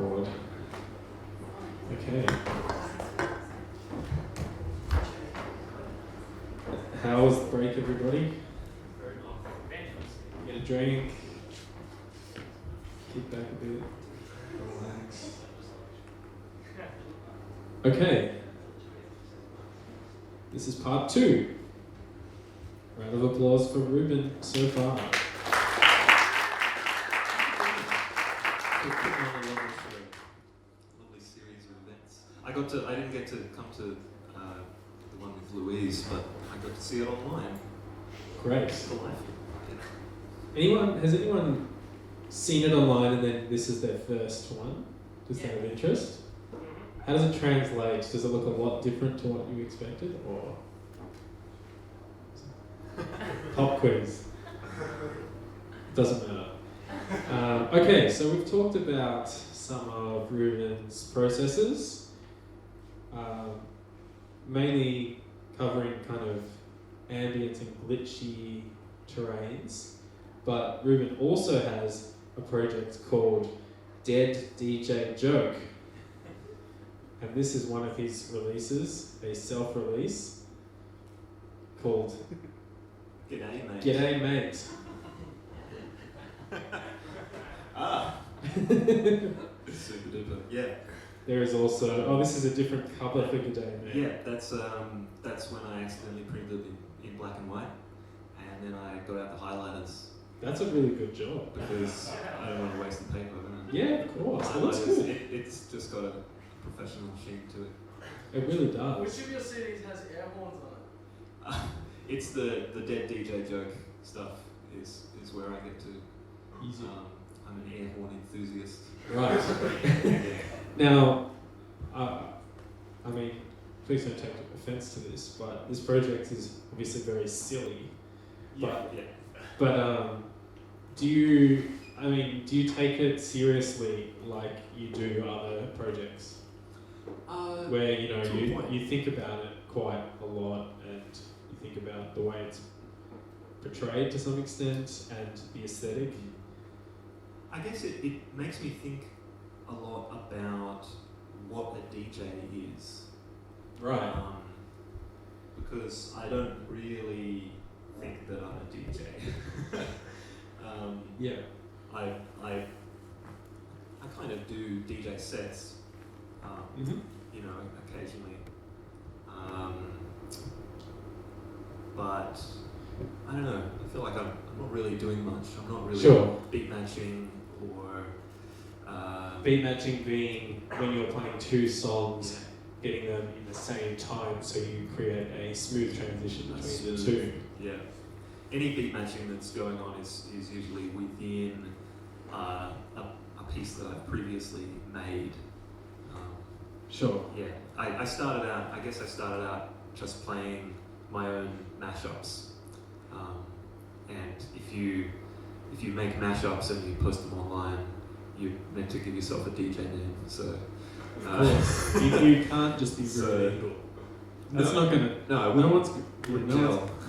record. Okay. How was the break, everybody? Get a drink. Kick back a bit. Relax. Okay. This is part 2. Round of applause for Reuben so far. Lovely series of events. I didn't get to come to the one with Louise, but I got to see it online. Great. It's delightful. Yeah. Has anyone seen it online and then this is their first one? Does that have interest? How does it translate? Does it look a lot different to what you expected, or pop quiz? Doesn't matter. Okay, so we've talked about some of Reuben's processes, mainly covering kind of ambient and glitchy terrains, but Reuben also has a project called Dead DJ Joke, and this is one of his releases, a self-release called G'day, mate. G'day Mate. Super duper. Yeah. There is also, this is a different cover for G'day Mate. Yeah, that's when I accidentally printed it in black and white, and then I got out the highlighters. That's a really good job. Because I don't want to waste the paper. Yeah, of course. Well, that's good. It's just got a professional sheen to it. It really does. Which of your CDs has air horns on it? It's the Dead DJ Joke stuff is where I get to. Easy. I'm an air horn enthusiast. Right. Now, I mean, please don't take offense to this, but this project is obviously very silly. Yeah. But do you take it seriously like you do other projects? Where you think about it quite a lot, and you think about the way it's portrayed to some extent and the aesthetic. I guess it makes me think a lot about what a DJ is. Right. Because I don't really think that I'm a DJ. Yeah. I kind of do DJ sets, occasionally. But I don't know. I feel like I'm not really doing much. I'm not really beat matching or. Beat matching being when you're playing two songs, getting them in the same time, so you create a smooth transition between the two. Yeah. Any beat matching that's going on is usually within a piece that I've previously made. Sure. Yeah. I started out just playing my own mashups. And if you make mashups and you post them online, you're meant to give yourself a DJ name. So of course. you can't just be Reuben Ingall. That's not gonna. No one's.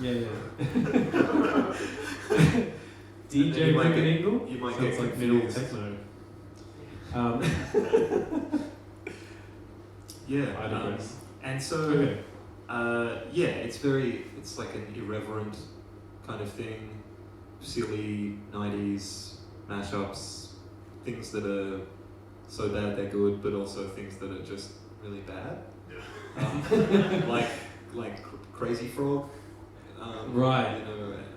Yeah. DJ Reuben Ingall. You might sounds get like middle confused. techno. Yeah. I digress. And so, okay. it's like an irreverent kind of thing, silly 90s mashups, things that are so bad they're good, but also things that are just really bad. Like Crazy Frog. Right.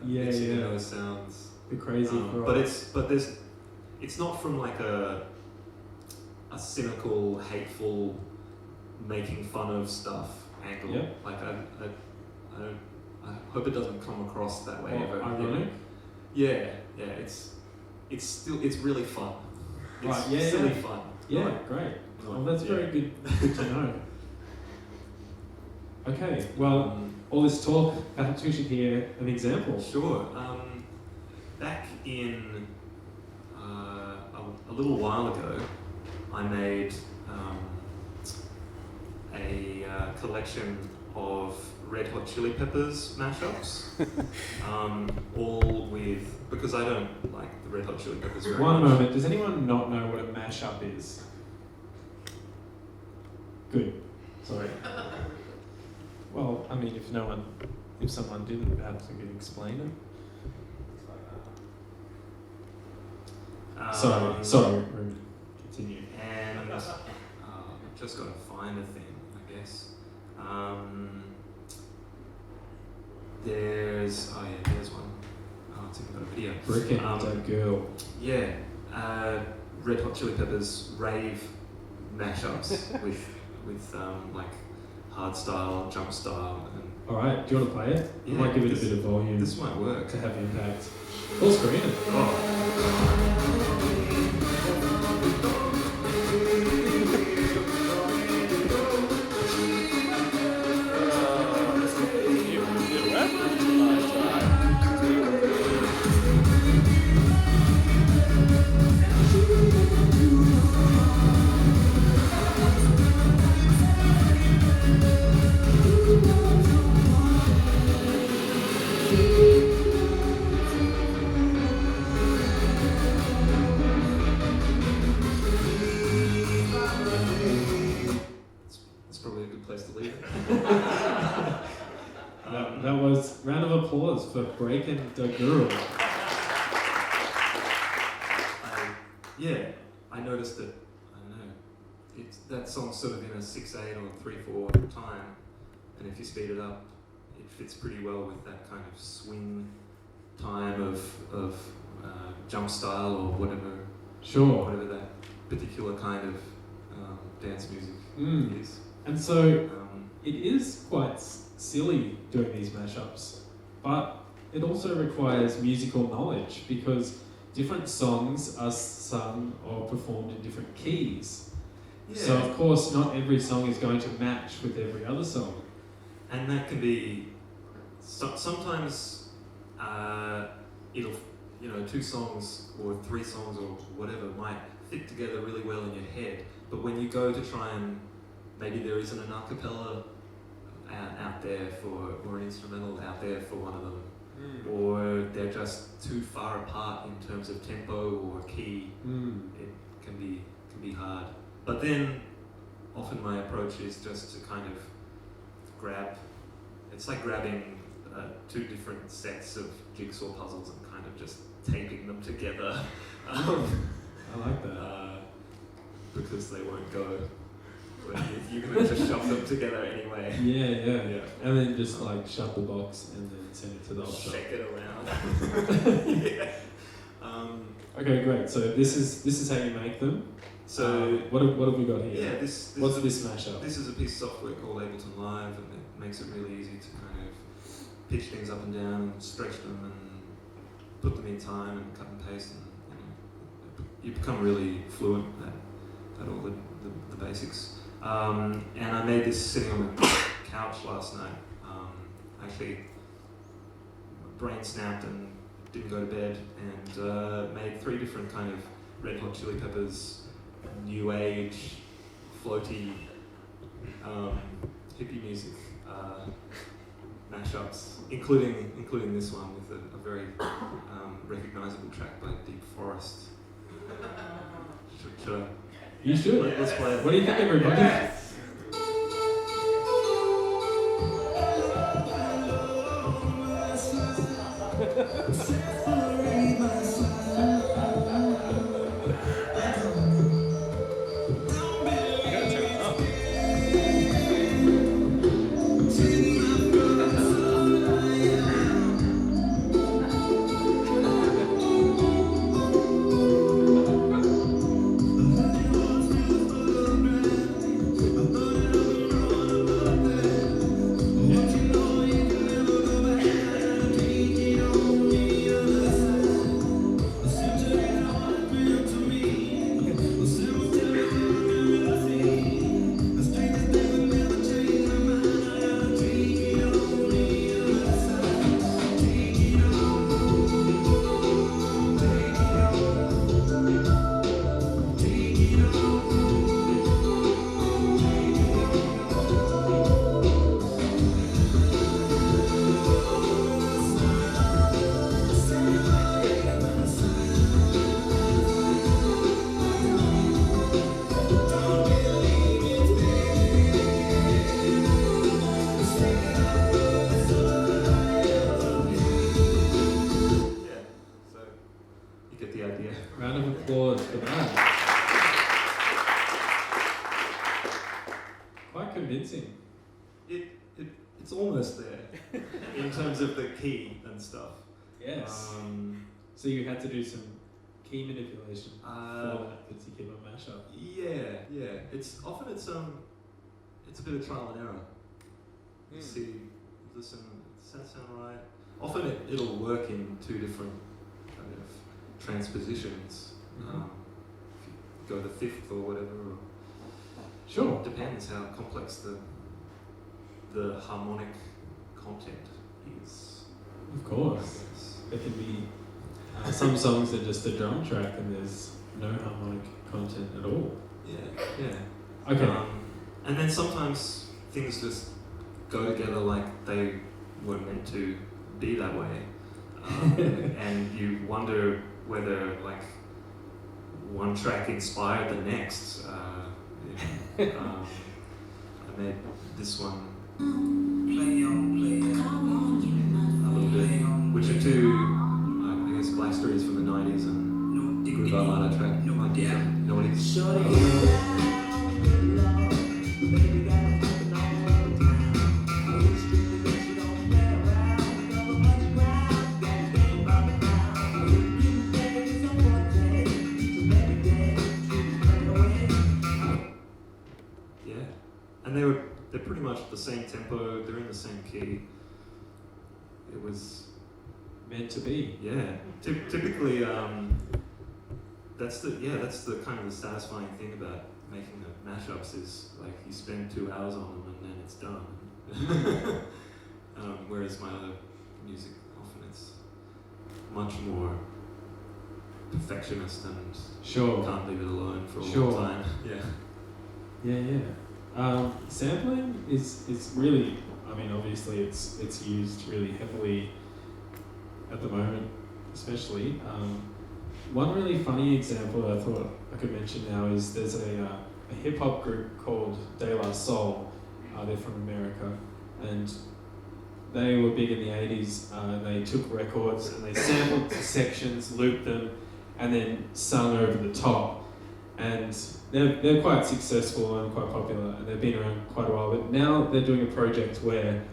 Those sounds. The Crazy Frog. But it's not from like a cynical, hateful, making fun of stuff angle. Yep. Like I hope it doesn't come across that way ever. Ironic? Yeah. It's really fun. It's silly fun. Yeah, great. Well, that's very good to know. Okay, well, all this talk, perhaps we should hear an example. Sure. Back in a little while ago, I made a collection of Red Hot Chili Peppers mashups, all with, because I don't like the Red Hot Chili Peppers very One much. moment, does anyone not know what a mashup is? Good. Sorry. Well, I mean, if someone didn't, perhaps we could explain it. Sorry, Reuben. Continue. And I've just got to find a thing, I guess. There's one. Oh, it's even got a video. Brick and a girl. Yeah, Red Hot Chili Peppers rave mashups with like hard style, jump style, and All right, do you want to play it? Yeah, I might give it a bit of volume. this might work. To have impact. Full screen it. Oh. That's probably a good place to leave it. That was round of applause for Breaking the Girl. I noticed that, I don't know, that song's sort of in a 6/8 or 3/4 time, and if you speed it up, it fits pretty well with that kind of swing time of jump style or whatever that particular kind of dance music is. And so it is quite silly doing these mashups, but it also requires musical knowledge because different songs are sung or performed in different keys. Yeah. So of course not every song is going to match with every other song. And that can be, sometimes it'll, 2 songs or 3 songs or whatever might fit together really well in your head, but when you go to try and, maybe there isn't an a cappella out there or an instrumental out there for one of them, or they're just too far apart in terms of tempo or key. It can be hard. But then often my approach is just to kind of it's like grabbing 2 different sets of jigsaw puzzles and kind of just taping them together. I like that. Because they won't go. But you're going to just shove them together anyway. Yeah. And then just like shut the box and then send it to the op shop. Shake it around. Yeah. Okay, great. So this is how you make them. So what have we got here? yeah, this What's this mashup? This is a piece of software called Ableton Live, and it makes it really easy to kind of pitch things up and down, stretch them, and put them in time, and cut and paste, and you become really fluent at all the basics. And I made this sitting on the couch last night. Actually, brain snapped and didn't go to bed, and made 3 different kind of Red Hot Chili Peppers, new age, floaty, hippie music mashups, including this one with a very recognizable track by Deep Forest. Should I? You should. Let's play it. What do you think, everybody? convincing. It's almost there in terms of the key and stuff. Yes. So you had to do some key manipulation for that particular mashup. Yeah. It's often it's a bit of trial and error. You see, listen, does that sound right? Often it'll work in two different kind of transpositions. If you go the fifth or whatever. Sure. It depends how complex the harmonic content is. Of course. There can be some songs are just a drum track and there's no harmonic content at all. Yeah. Okay. And then sometimes things just go together like they were meant to be that way. And you wonder whether like one track inspired the next. I made this one a little bit, which are two, I guess, Black Stories from the 90s and Groove Armada track. You know what it is? And they're pretty much the same tempo, they're in the same key. It was meant to be. Yeah. Typically that's the kind of the satisfying thing about making the mashups is like you spend 2 hours on them and then it's done. Whereas my other music often it's much more perfectionist and can't leave it alone for a long time. Yeah. Sampling is really, I mean, obviously it's used really heavily at the moment, especially. One really funny example that I thought I could mention now is there's a hip hop group called De La Soul. They're from America, and they were big in the 80s. They took records and they sampled sections, looped them, and then sung over the top. And they're quite successful and quite popular, and they've been around quite a while. But now they're doing a project where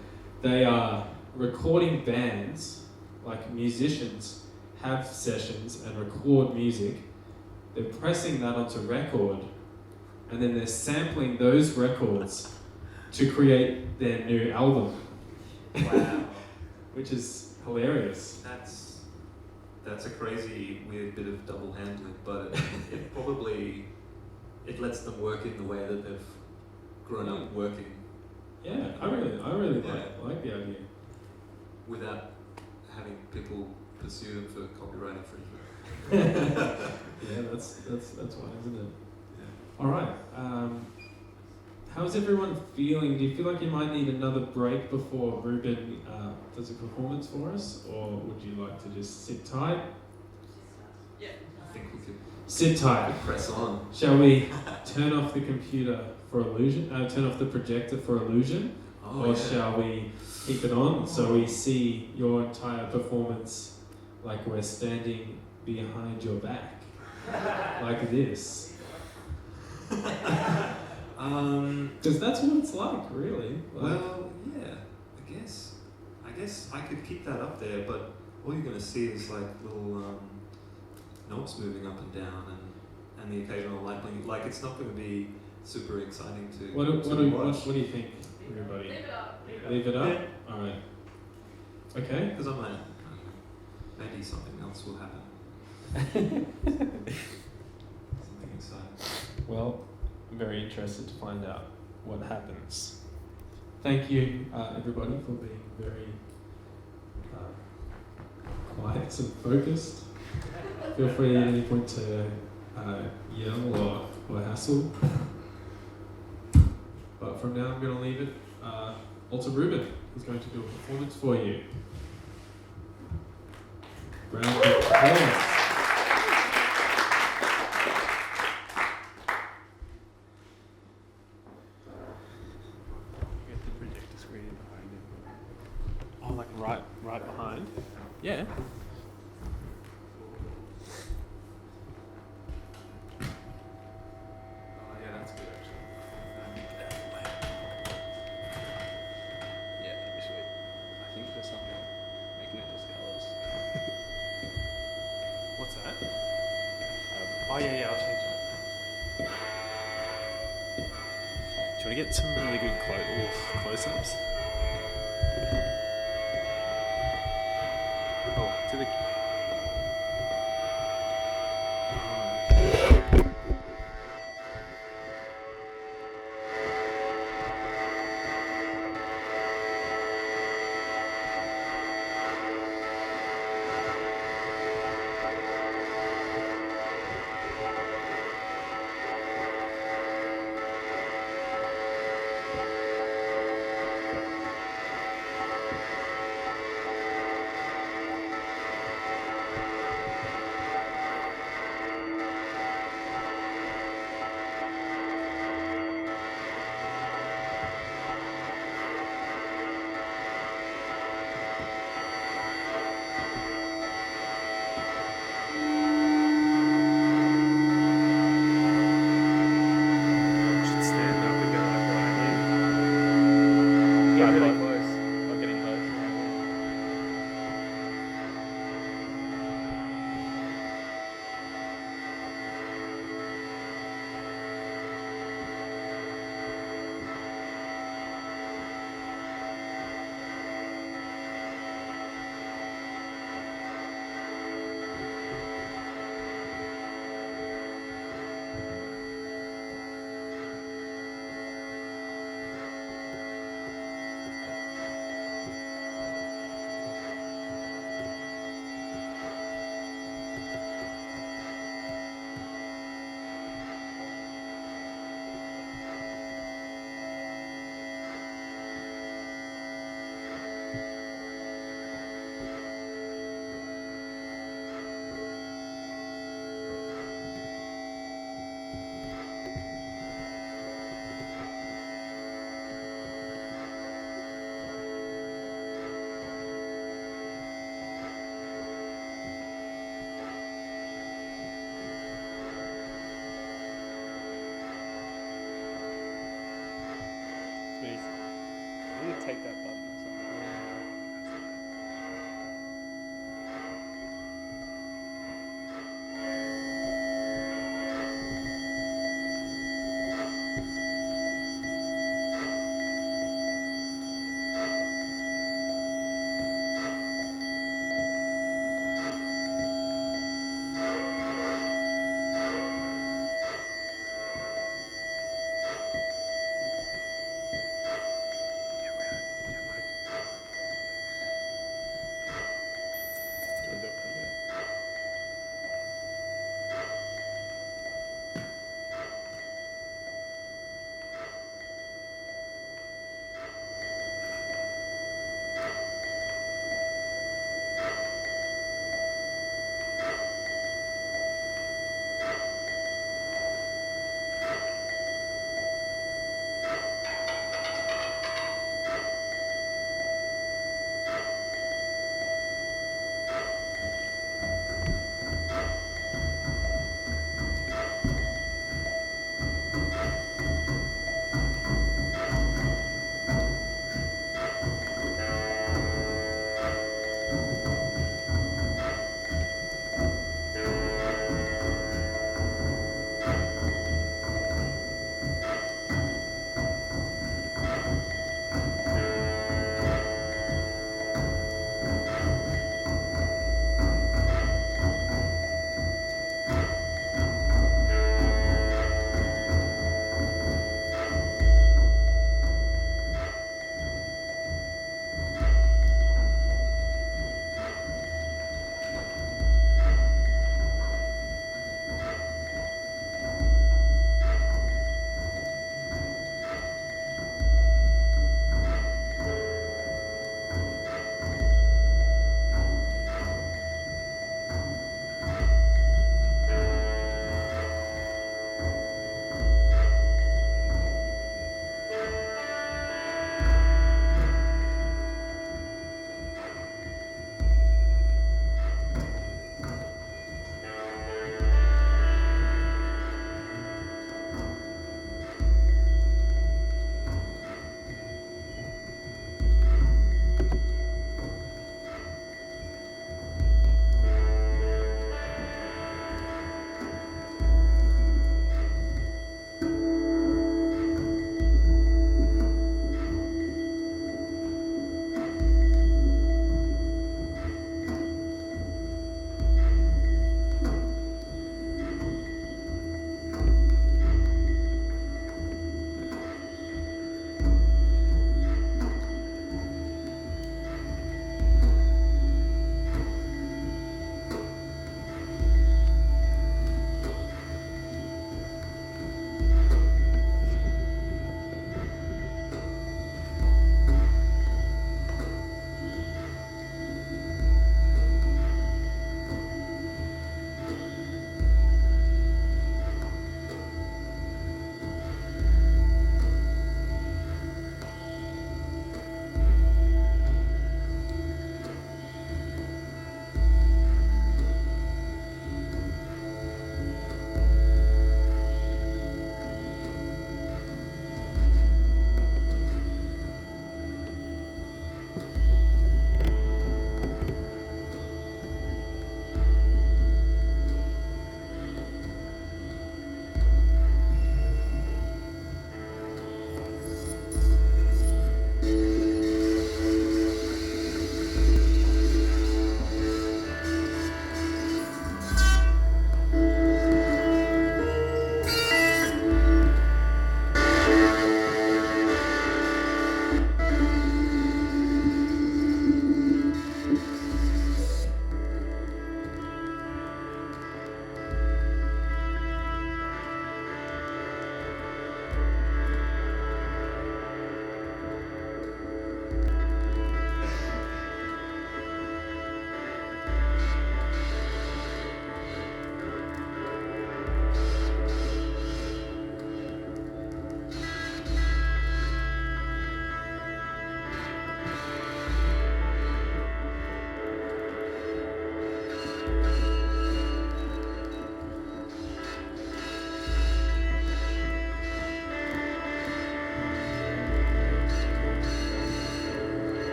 they are recording bands, like musicians have sessions and record music. They're pressing that onto record, and then they're sampling those records to create their new album. Wow. Which is hilarious. That's a crazy, weird bit of double handling, but it probably lets them work in the way that they've grown up working. Yeah, I really like the idea. Without having people pursue them for copyright infringement. Yeah, that's why, isn't it? Yeah. All right. How's everyone feeling? Do you feel like you might need another break before Reuben does a performance for us, or would you like to just sit tight? Yeah. I think we could sit tight. Press on. Shall we turn off the computer for illusion? Turn off the projector for illusion, shall we keep it on so we see your entire performance like we're standing behind your back, like this? Because that's what it's like, really. Well, yeah, I guess I could keep that up there, but all you're going to see is like little knobs moving up and down and the occasional light blinking. Like it's not going to be super exciting to watch. What do you think, everybody? Leave it up. Leave it up? Yeah. All right. Okay. Because I might, maybe something else will happen. Something exciting. Well, I'm very interested to find out what happens. Thank you, everybody, for being very quiet and focused. Feel free at any point to yell or hassle. But from now, I'm going to leave it all to Reuben, who's going to do a performance for you. Round of applause. Right behind. Yeah. Oh yeah, that's good actually. Oh yeah, I'll change that. Do you want to get some really good close-ups? Oh, to the. I'm gonna take that button or something.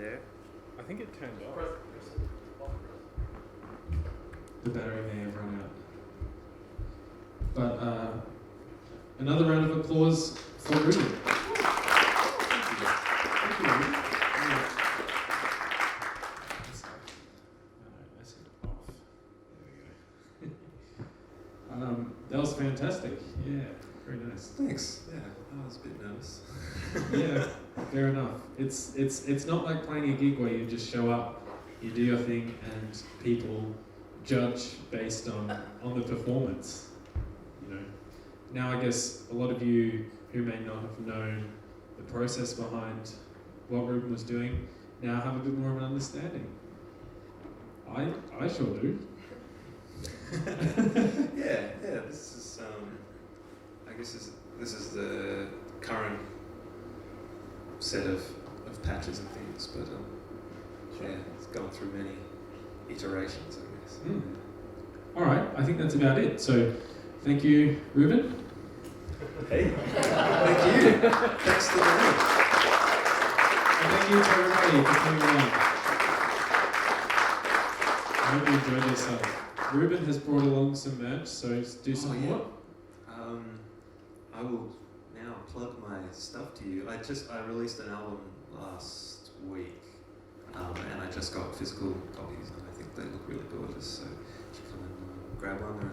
there. I think it turned off. The battery may have run out. But another round of applause for Reuben. Thank you, Reuben. That was fantastic. Yeah, very nice. Thanks. Yeah, I was a bit nervous. Yeah, fair enough. It's not like playing a gig where you just show up, you do your thing, and people judge based on the performance. You know. Now I guess a lot of you who may not have known the process behind what Reuben was doing now have a bit more of an understanding. I sure do. yeah. This is I guess this is the current set of patches and things, but yeah, it's gone through many iterations, I guess. Mm. All right, I think that's about it. So, thank you, Reuben. Hey, thank you. Thanks to the band. And thank you to everybody for coming along. I hope you enjoyed yourself. Reuben has brought along some merch, so do some more. I will now plug my stuff to you. I released an album last week, and I just got physical copies, and I think they look really gorgeous. So you should come and grab one. They're